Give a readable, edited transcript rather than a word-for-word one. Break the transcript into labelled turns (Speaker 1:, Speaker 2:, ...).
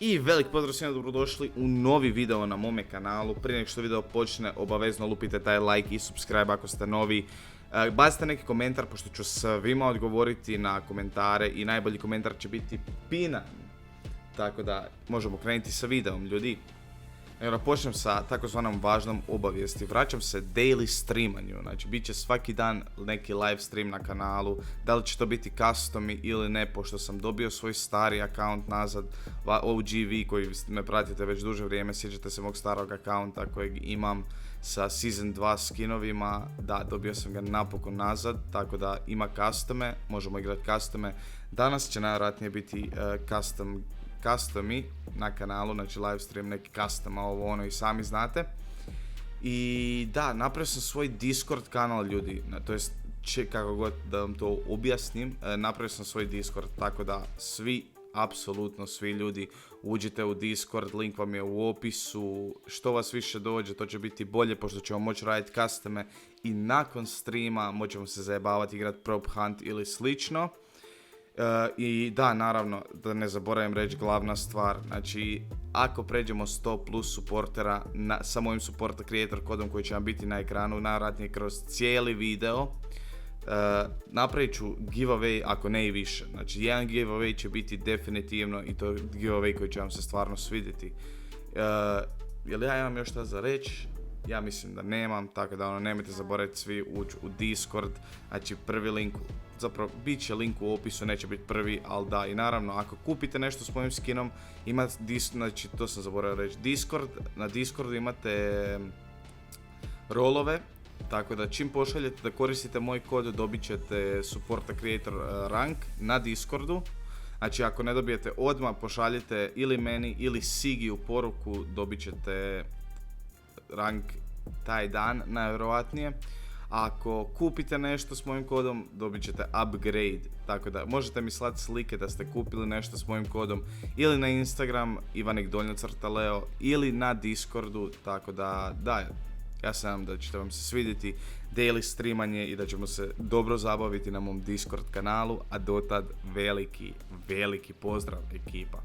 Speaker 1: I velik pozdrav svima, dobrodošli u novi video na mome kanalu. Prije nego što video počne, obavezno lupite taj like i subscribe ako ste novi. Bacite neki komentar, pošto ću svima odgovoriti na komentare i najbolji komentar će biti pinan. Tako da možemo krenuti sa videom, ljudi. Evo da počnem sa takozvanom važnom obavijesti. Vraćam se daily streamanju, znači bit će svaki dan neki live stream na kanalu. Da li će to biti customi ili ne, pošto sam dobio svoj stari account nazad, OGV koji me pratite već duže vrijeme, sjećate se mog starog accounta kojeg imam sa Season 2 skinovima. Da, dobio sam ga napokon nazad, tako da ima custome, možemo igrati custome. Danas će najvjerojatnije biti customi na kanalu, znači live stream, neki custom, ovo ono i sami znate. I da, napravio sam svoj Discord kanal, ljudi, to jest kako god da vam to objasnim, napravio sam svoj Discord, tako da svi, apsolutno svi ljudi, uđite u Discord, link vam je u opisu, što vas više dođe, to će biti bolje, pošto ćemo moći raditi custome i nakon streama moćemo se zajebavati, igrati prop hunt ili slično. I da, naravno, da ne zaboravim reći glavna stvar, znači ako pređemo 100 plus supportera sa mojim support creator kodom koji će vam biti na ekranu, najvjerojatnije kroz cijeli video, napravit ću giveaway, ako ne i više. Znači jedan giveaway će biti definitivno i to je giveaway koji će vam se stvarno svidjeti. Jel ja imam još šta za reći? Ja mislim da nemam, tako da nemojte zaboraviti svi ući u Discord, znači prvi link, zapravo bit će link u opisu, neće biti prvi, ali da, i naravno ako kupite nešto s mojim skinom, znači to sam zaboravio reći, na Discordu imate rolove, tako da čim pošaljete da koristite moj kod dobit ćete supporta creator rank na Discordu. Znači ako ne dobijete odmah, pošaljite ili meni ili Sigi u poruku, dobit ćete rank taj dan, najvjerojatnije. Ako kupite nešto s mojim kodom, dobit ćete upgrade, tako da možete mi slati slike da ste kupili nešto s mojim kodom ili na Instagram Ivanik_Leo ili na Discordu, tako da ja se nadam da ćete vam se svidjeti daily streamanje i da ćemo se dobro zabaviti na mom Discord kanalu, a dotad veliki pozdrav ekipa.